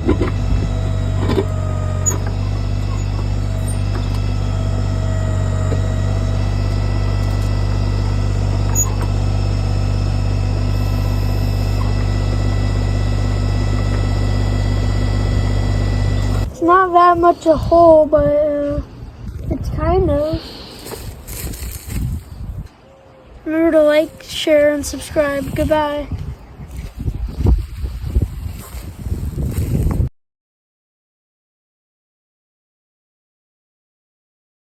It's not that much a hole, but it's kind of. Remember to like, share, and subscribe. Goodbye.